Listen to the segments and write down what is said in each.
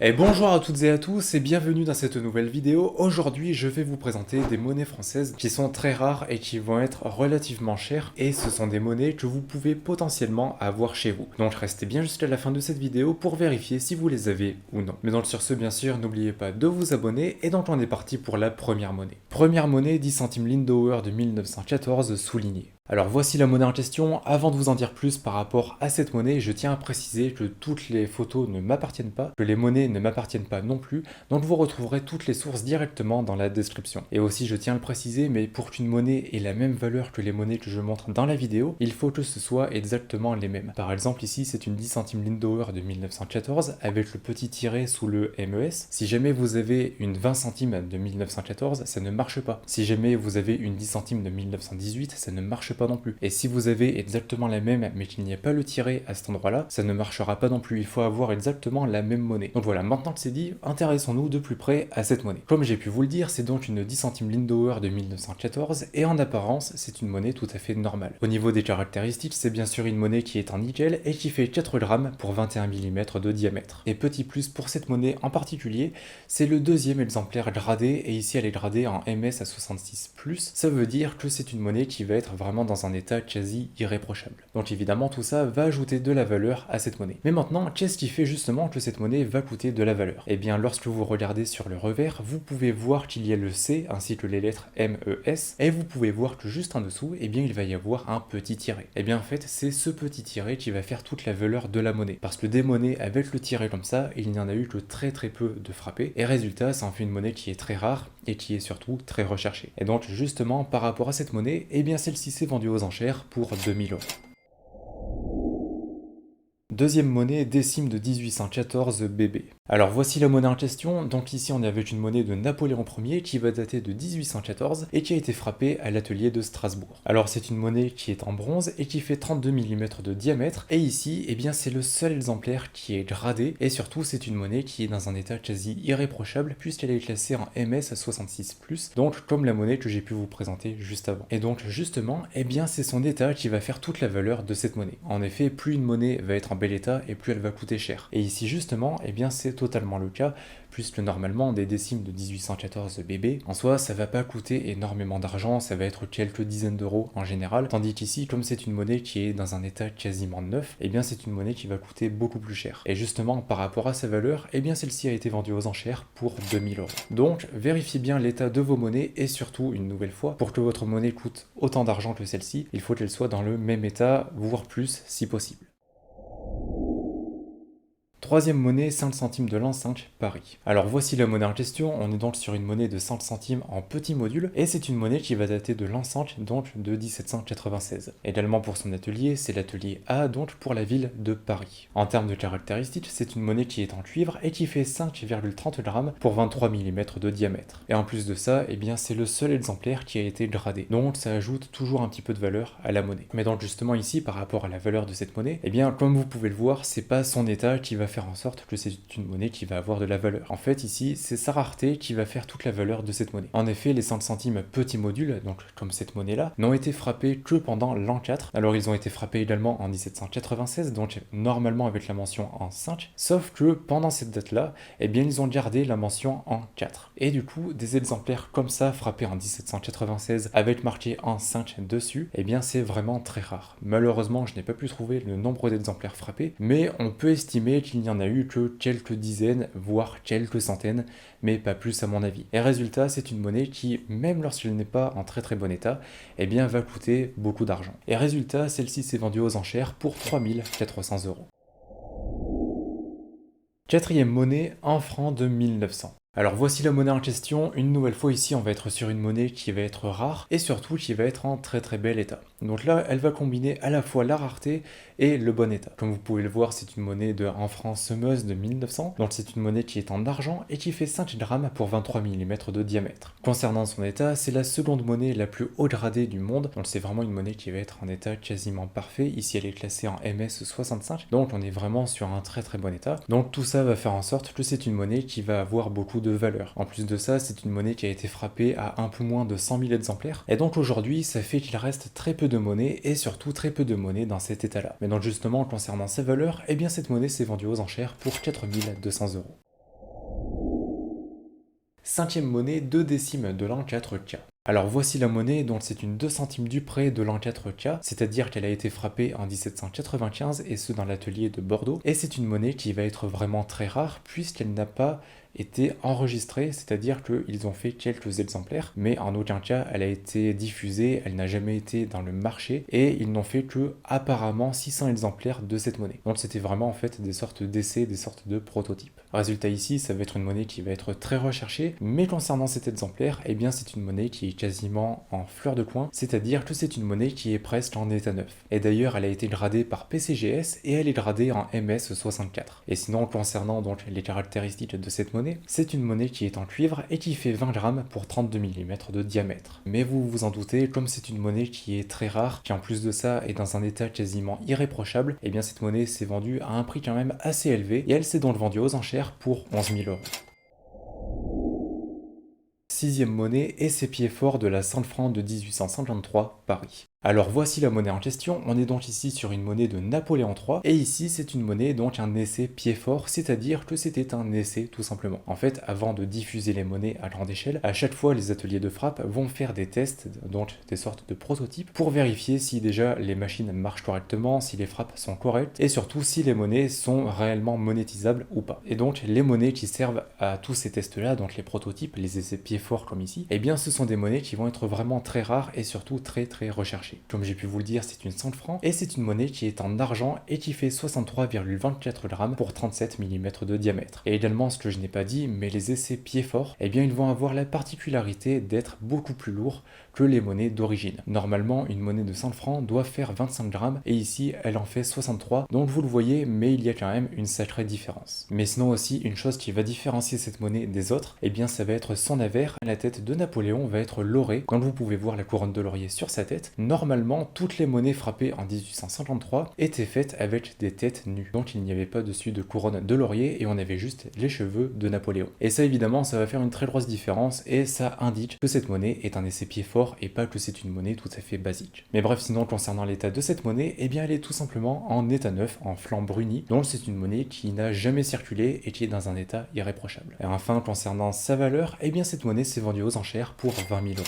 Et bonjour à toutes et à tous et bienvenue dans cette nouvelle vidéo. Aujourd'hui je vais vous présenter des monnaies françaises qui sont très rares et qui vont être relativement chères et ce sont des monnaies que vous pouvez potentiellement avoir chez vous. Donc restez bien jusqu'à la fin de cette vidéo pour vérifier si vous les avez ou non. Mais donc sur ce bien sûr n'oubliez pas de vous abonner et donc on est parti pour la première monnaie. Première monnaie 10 centimes Lindauer de 1914 soulignée. Alors voici la monnaie en question. Avant de vous en dire plus par rapport à cette monnaie, je tiens à préciser que toutes les photos ne m'appartiennent pas, que les monnaies ne m'appartiennent pas non plus, donc vous retrouverez toutes les sources directement dans la description. Et aussi je tiens à le préciser, mais pour qu'une monnaie ait la même valeur que les monnaies que je montre dans la vidéo, il faut que ce soit exactement les mêmes. Par exemple ici c'est une 10 centimes Lindauer de 1914 avec le petit tiret sous le MES. Si jamais vous avez une 20 centimes de 1914, ça ne marche pas. Si jamais vous avez une 10 centimes de 1918, ça ne marche pas non plus. Et si vous avez exactement la même mais qu'il n'y a pas le tiret à cet endroit là, ça ne marchera pas non plus, il faut avoir exactement la même monnaie. Donc voilà, maintenant que c'est dit, intéressons-nous de plus près à cette monnaie. Comme j'ai pu vous le dire, c'est donc une 10 centimes Lindauer de 1914 et en apparence c'est une monnaie tout à fait normale. Au niveau des caractéristiques, c'est bien sûr une monnaie qui est en nickel et qui fait 4 grammes pour 21 mm de diamètre. Et petit plus pour cette monnaie en particulier, c'est le deuxième exemplaire gradé et ici elle est gradée en MS à 66+, ça veut dire que c'est une monnaie qui va être vraiment dans un état quasi irréprochable. Donc évidemment tout ça va ajouter de la valeur à cette monnaie. Mais maintenant, qu'est-ce qui fait justement que cette monnaie va coûter de la valeur? Eh bien lorsque vous regardez sur le revers, vous pouvez voir qu'il y a le C ainsi que les lettres MES et vous pouvez voir que juste en dessous, eh bien il va y avoir un petit tiret. Eh bien en fait c'est ce petit tiret qui va faire toute la valeur de la monnaie. Parce que des monnaies avec le tiret comme ça, il n'y en a eu que très peu de frappés et résultat ça en fait une monnaie qui est très rare et qui est surtout très recherchée. Et donc justement par rapport à cette monnaie, eh bien celle-ci s'est vendue aux enchères pour 2000 euros. Deuxième monnaie, décime de 1814 BB. Alors voici la monnaie en question, donc ici on est avec une monnaie de Napoléon Ier qui va dater de 1814 et qui a été frappée à l'atelier de Strasbourg. Alors c'est une monnaie qui est en bronze et qui fait 32 mm de diamètre et ici eh bien c'est le seul exemplaire qui est gradé et surtout c'est une monnaie qui est dans un état quasi irréprochable puisqu'elle est classée en MS 66+, donc comme la monnaie que j'ai pu vous présenter juste avant. Et donc justement eh bien c'est son état qui va faire toute la valeur de cette monnaie. En effet plus une monnaie va être en bel état et plus elle va coûter cher. Et ici justement eh bien c'est totalement le cas, puisque normalement des décimes de 1814 BB, en soi ça va pas coûter énormément d'argent, ça va être quelques dizaines d'euros en général, tandis qu'ici comme c'est une monnaie qui est dans un état quasiment neuf, et bien c'est une monnaie qui va coûter beaucoup plus cher. Et justement par rapport à sa valeur, et bien celle-ci a été vendue aux enchères pour 2000 euros. Donc vérifiez bien l'état de vos monnaies et surtout une nouvelle fois, pour que votre monnaie coûte autant d'argent que celle-ci, il faut qu'elle soit dans le même état, voire plus si possible. Troisième monnaie, 5 centimes de l'an 5, Paris. Alors voici la monnaie en question, on est donc sur une monnaie de 5 centimes en petit module, et c'est une monnaie qui va dater de l'an 5, donc de 1796. Également pour son atelier, c'est l'atelier A, donc pour la ville de Paris. En termes de caractéristiques, c'est une monnaie qui est en cuivre et qui fait 5,30 grammes pour 23 mm de diamètre. Et en plus de ça, eh bien c'est le seul exemplaire qui a été gradé, donc ça ajoute toujours un petit peu de valeur à la monnaie. Mais donc justement ici, par rapport à la valeur de cette monnaie, eh bien comme vous pouvez le voir, c'est pas son état qui va faire en sorte que c'est une monnaie qui va avoir de la valeur. En fait ici c'est sa rareté qui va faire toute la valeur de cette monnaie. En effet les 5 centimes petits modules, donc comme cette monnaie là, n'ont été frappés que pendant l'an 4. Alors ils ont été frappés également en 1796, donc normalement avec la mention en 5, sauf que pendant cette date là, eh bien ils ont gardé la mention en 4. Et du coup des exemplaires comme ça frappés en 1796 avec marqué en 5 dessus, eh bien c'est vraiment très rare. Malheureusement je n'ai pas pu trouver le nombre d'exemplaires frappés, mais on peut estimer qu'il n'y en a eu que quelques dizaines, voire quelques centaines, mais pas plus à mon avis. Et résultat, c'est une monnaie qui, même lorsqu'elle n'est pas en très bon état, eh bien va coûter beaucoup d'argent. Et résultat, celle-ci s'est vendue aux enchères pour 3400 euros. Quatrième monnaie, un franc de 1900. Alors voici la monnaie en question, une nouvelle fois ici on va être sur une monnaie qui va être rare et surtout qui va être en très bel état. Donc là elle va combiner à la fois la rareté et le bon état. Comme vous pouvez le voir c'est une monnaie de 1 franc semeuse de 1900, donc c'est une monnaie qui est en argent et qui fait 5 grammes pour 23 mm de diamètre. Concernant son état, c'est la seconde monnaie la plus haut gradée du monde, donc c'est vraiment une monnaie qui va être en état quasiment parfait. Ici elle est classée en MS 65, donc on est vraiment sur un très bon état. Donc tout ça va faire en sorte que c'est une monnaie qui va avoir beaucoup de valeur. En plus de ça, c'est une monnaie qui a été frappée à un peu moins de 100 000 exemplaires, et donc aujourd'hui, ça fait qu'il reste très peu de monnaie, et surtout très peu de monnaie dans cet état-là. Mais donc justement, concernant sa valeur, eh bien cette monnaie s'est vendue aux enchères pour 4200 euros. 5e monnaie 2 décimes de l'an 4K. Alors voici la monnaie dont c'est une 2 centimes du près de l'an 4K, c'est-à-dire qu'elle a été frappée en 1795 et ce dans l'atelier de Bordeaux. Et c'est une monnaie qui va être vraiment très rare puisqu'elle n'a pas été enregistrée, c'est-à-dire qu'ils ont fait quelques exemplaires, mais en aucun cas elle a été diffusée, elle n'a jamais été dans le marché et ils n'ont fait que apparemment 600 exemplaires de cette monnaie. Donc c'était vraiment en fait des sortes d'essais, des sortes de prototypes. Résultat ici, ça va être une monnaie qui va être très recherchée, mais concernant cet exemplaire, eh bien c'est une monnaie qui est quasiment en fleur de coin, c'est-à-dire que c'est une monnaie qui est presque en état neuf. Et d'ailleurs, elle a été gradée par PCGS et elle est gradée en MS64. Et sinon, concernant donc les caractéristiques de cette monnaie, c'est une monnaie qui est en cuivre et qui fait 20 grammes pour 32 mm de diamètre. Mais vous vous en doutez, comme c'est une monnaie qui est très rare, qui en plus de ça est dans un état quasiment irréprochable, eh bien cette monnaie s'est vendue à un prix quand même assez élevé et elle s'est donc vendue aux enchères pour 11 000 euros. 6e monnaie et ses pieds forts de la Sainte-Franc de 1853, Paris. Alors voici la monnaie en question, on est donc ici sur une monnaie de Napoléon III, et ici c'est une monnaie donc un essai pied fort, c'est-à-dire que c'était un essai tout simplement. En fait, avant de diffuser les monnaies à grande échelle, à chaque fois les ateliers de frappe vont faire des tests, donc des sortes de prototypes, pour vérifier si déjà les machines marchent correctement, si les frappes sont correctes, et surtout si les monnaies sont réellement monétisables ou pas. Et donc les monnaies qui servent à tous ces tests-là, donc les prototypes, les essais pied forts comme ici, eh bien ce sont des monnaies qui vont être vraiment très rares et surtout très recherchées. Comme j'ai pu vous le dire, c'est une Sainte-Franc et c'est une monnaie qui est en argent et qui fait 63,24 grammes pour 37 mm de diamètre. Et également, ce que je n'ai pas dit, mais les essais pieds forts, eh bien ils vont avoir la particularité d'être beaucoup plus lourds que les monnaies d'origine. Normalement, une monnaie de 100 francs doit faire 25 grammes et ici, elle en fait 63. Donc vous le voyez, mais il y a quand même une sacrée différence. Mais sinon aussi, une chose qui va différencier cette monnaie des autres, eh bien ça va être son avers. La tête de Napoléon va être laurée. Quand vous pouvez voir la couronne de laurier sur sa tête, normalement, toutes les monnaies frappées en 1853 étaient faites avec des têtes nues. Donc il n'y avait pas dessus de couronne de laurier et on avait juste les cheveux de Napoléon. Et ça évidemment, ça va faire une très grosse différence et ça indique que cette monnaie est un essai-pied fort et pas que c'est une monnaie tout à fait basique. Mais bref, sinon concernant l'état de cette monnaie, eh bien elle est tout simplement en état neuf, en flanc bruni, donc c'est une monnaie qui n'a jamais circulé et qui est dans un état irréprochable. Et enfin, concernant sa valeur, eh bien cette monnaie s'est vendue aux enchères pour 20 000 euros.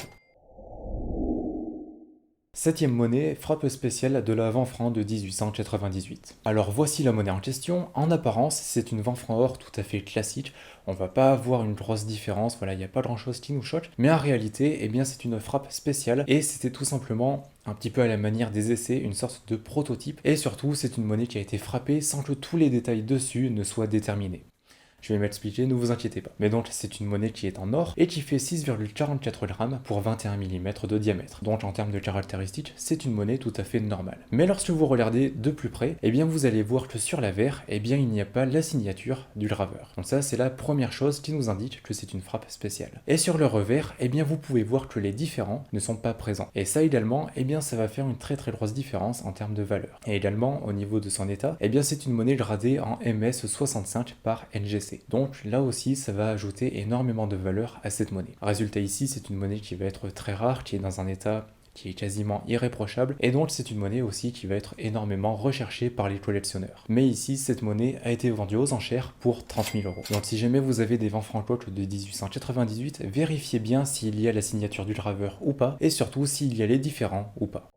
7e monnaie, frappe spéciale de la 20 francs de 1898. Alors voici la monnaie en question. En apparence, c'est une 20 francs or tout à fait classique. On va pas avoir une grosse différence, voilà, il n'y a pas grand chose qui nous choque. Mais en réalité, eh bien c'est une frappe spéciale et c'était tout simplement un petit peu à la manière des essais, une sorte de prototype. Et surtout, c'est une monnaie qui a été frappée sans que tous les détails dessus ne soient déterminés. Je vais m'expliquer, ne vous inquiétez pas. Mais donc c'est une monnaie qui est en or et qui fait 6,44 grammes pour 21 mm de diamètre. Donc en termes de caractéristiques, c'est une monnaie tout à fait normale. Mais lorsque vous regardez de plus près, eh bien vous allez voir que sur l'avers, eh bien il n'y a pas la signature du graveur. Donc ça c'est la première chose qui nous indique que c'est une frappe spéciale. Et sur le revers, eh bien vous pouvez voir que les différents ne sont pas présents. Et ça également, eh bien ça va faire une très grosse différence en termes de valeur. Et également au niveau de son état, eh bien c'est une monnaie gradée en MS65 par NGC. Donc là aussi, ça va ajouter énormément de valeur à cette monnaie. Résultat ici, c'est une monnaie qui va être très rare, qui est dans un état qui est quasiment irréprochable, et donc c'est une monnaie aussi qui va être énormément recherchée par les collectionneurs. Mais ici, cette monnaie a été vendue aux enchères pour 30 000 euros. Donc si jamais vous avez des 20 francs de 1898, vérifiez bien s'il y a la signature du graveur ou pas, et surtout s'il y a les différents ou pas.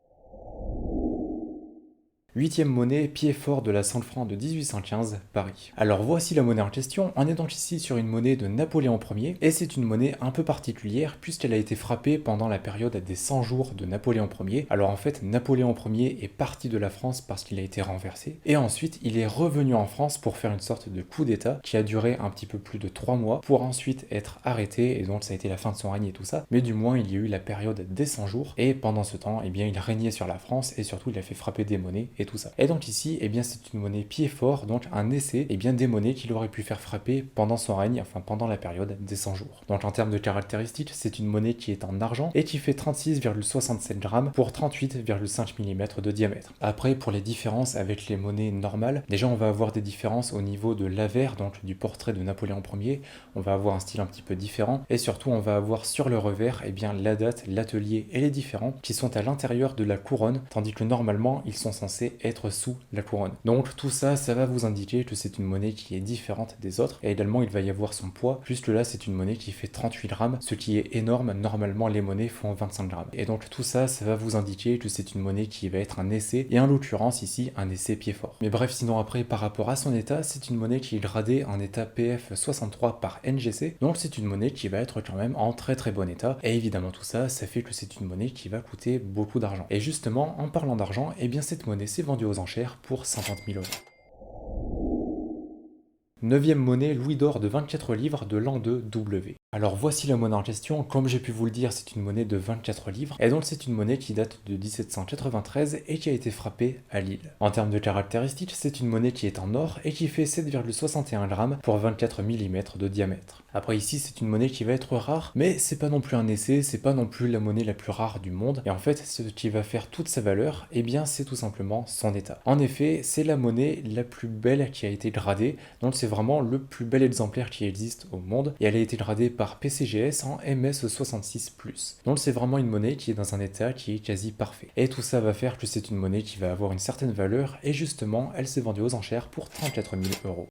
8e monnaie, pied fort de la Sainte-Franc de 1815, Paris. Alors voici la monnaie en question, on est donc ici sur une monnaie de Napoléon Ier, et c'est une monnaie un peu particulière puisqu'elle a été frappée pendant la période des 100 jours de Napoléon Ier. Alors en fait, Napoléon Ier est parti de la France parce qu'il a été renversé, et ensuite il est revenu en France pour faire une sorte de coup d'état qui a duré un petit peu plus de 3 mois, pour ensuite être arrêté, et donc ça a été la fin de son règne et tout ça, mais du moins il y a eu la période des 100 jours, et pendant ce temps, eh bien il régnait sur la France, et surtout il a fait frapper des monnaies, et tout ça. Et donc ici, eh bien c'est une monnaie pied fort, donc un essai, eh bien des monnaies qu'il aurait pu faire frapper pendant son règne, enfin pendant la période des 100 jours. Donc en termes de caractéristiques, c'est une monnaie qui est en argent et qui fait 36,67 grammes pour 38,5 mm de diamètre. Après, pour les différences avec les monnaies normales, déjà on va avoir des différences au niveau de l'avers, donc du portrait de Napoléon Ier, on va avoir un style un petit peu différent, et surtout on va avoir sur le revers, eh bien la date, l'atelier et les différents qui sont à l'intérieur de la couronne, tandis que normalement ils sont censés censée être sous la couronne. Donc tout ça, ça va vous indiquer que c'est une monnaie qui est différente des autres, et également il va y avoir son poids. Juste là, c'est une monnaie qui fait 38 grammes, ce qui est énorme. Normalement, les monnaies font 25 grammes. Et donc tout ça, ça va vous indiquer que c'est une monnaie qui va être un essai, et en l'occurrence ici, un essai pied fort. Mais bref, sinon après, par rapport à son état, c'est une monnaie qui est gradée en état PF63 par NGC, donc c'est une monnaie qui va être quand même en très très bon état, et évidemment tout ça, ça fait que c'est une monnaie qui va coûter beaucoup d'argent. Et justement, en parlant d'argent, eh bien cette monnaie s'est vendue aux enchères pour 50 000 euros. 9e monnaie louis d'or de 24 livres de l'an 2 W. Alors voici la monnaie en question. Comme j'ai pu vous le dire, c'est une monnaie de 24 livres, et donc c'est une monnaie qui date de 1793 et qui a été frappée à Lille. En termes de caractéristiques, c'est une monnaie qui est en or et qui fait 7,61 grammes pour 24 mm de diamètre. Après ici, c'est une monnaie qui va être rare, mais c'est pas non plus un essai, c'est pas non plus la monnaie la plus rare du monde, et en fait, ce qui va faire toute sa valeur, eh bien c'est tout simplement son état. En effet, c'est la monnaie la plus belle qui a été gradée, donc c'est vraiment le plus bel exemplaire qui existe au monde, et elle a été gradée par PCGS en MS66+. Donc c'est vraiment une monnaie qui est dans un état qui est quasi parfait. Et tout ça va faire que c'est une monnaie qui va avoir une certaine valeur, et justement, elle s'est vendue aux enchères pour 34 000 euros.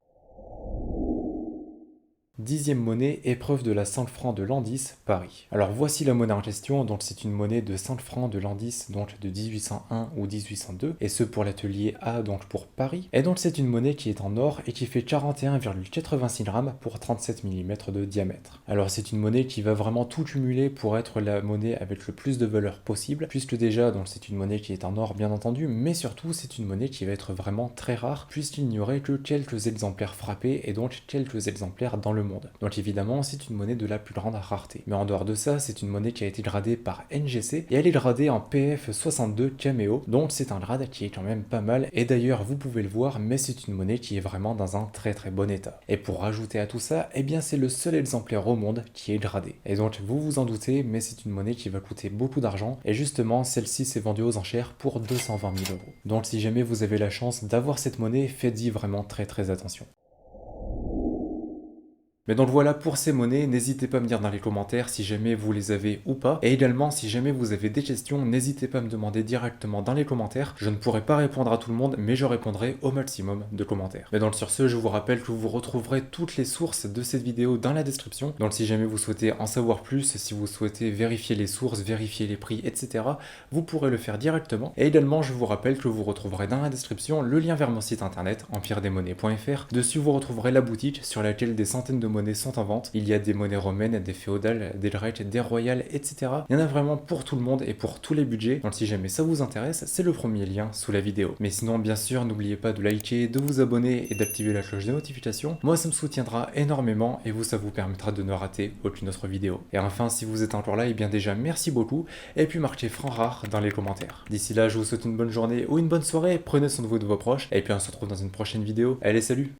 10e monnaie, épreuve de la 5 francs de l'an 10, Paris. Alors voici la monnaie en question, donc c'est une monnaie de 5 francs de l'an 10, donc de 1801 ou 1802, et ce pour l'atelier A, donc pour Paris. Et donc c'est une monnaie qui est en or et qui fait 41,86 grammes pour 37 mm de diamètre. Alors c'est une monnaie qui va vraiment tout cumuler pour être la monnaie avec le plus de valeur possible, puisque déjà donc c'est une monnaie qui est en or bien entendu, mais surtout c'est une monnaie qui va être vraiment très rare, puisqu'il n'y aurait que quelques exemplaires frappés et donc quelques exemplaires dans le monde. Donc évidemment, c'est une monnaie de la plus grande rareté. Mais en dehors de ça, c'est une monnaie qui a été gradée par NGC et elle est gradée en PF62 Cameo, donc c'est un grade qui est quand même pas mal. Et d'ailleurs, vous pouvez le voir, mais c'est une monnaie qui est vraiment dans un très très bon état. Et pour rajouter à tout ça, eh bien c'est le seul exemplaire au monde qui est gradé. Et donc vous vous en doutez, mais c'est une monnaie qui va coûter beaucoup d'argent. Et justement, celle-ci s'est vendue aux enchères pour 220 000 euros. Donc si jamais vous avez la chance d'avoir cette monnaie, faites-y vraiment très très attention. Mais donc voilà pour ces monnaies, n'hésitez pas à me dire dans les commentaires si jamais vous les avez ou pas. Et également si jamais vous avez des questions, n'hésitez pas à me demander directement dans les commentaires. Je ne pourrai pas répondre à tout le monde, mais je répondrai au maximum de commentaires. Mais donc sur ce, je vous rappelle que vous retrouverez toutes les sources de cette vidéo dans la description. Donc si jamais vous souhaitez en savoir plus, si vous souhaitez vérifier les sources, vérifier les prix, etc., vous pourrez le faire directement. Et également, je vous rappelle que vous retrouverez dans la description le lien vers mon site internet, empiredesmonnaies.fr. Dessus, vous retrouverez la boutique sur laquelle des centaines de monnaies sont en vente. Il y a des monnaies romaines, des féodales, des grecques, des royales, etc. Il y en a vraiment pour tout le monde et pour tous les budgets. Donc si jamais ça vous intéresse, c'est le premier lien sous la vidéo. Mais sinon, bien sûr, n'oubliez pas de liker, de vous abonner et d'activer la cloche de notification. Moi, ça me soutiendra énormément et vous, ça vous permettra de ne rater aucune autre vidéo. Et enfin, si vous êtes encore là, et bien déjà, merci beaucoup. Et puis marquez franc rare dans les commentaires. D'ici là, je vous souhaite une bonne journée ou une bonne soirée. Prenez soin de vous et de vos proches. Et puis on se retrouve dans une prochaine vidéo. Allez, salut!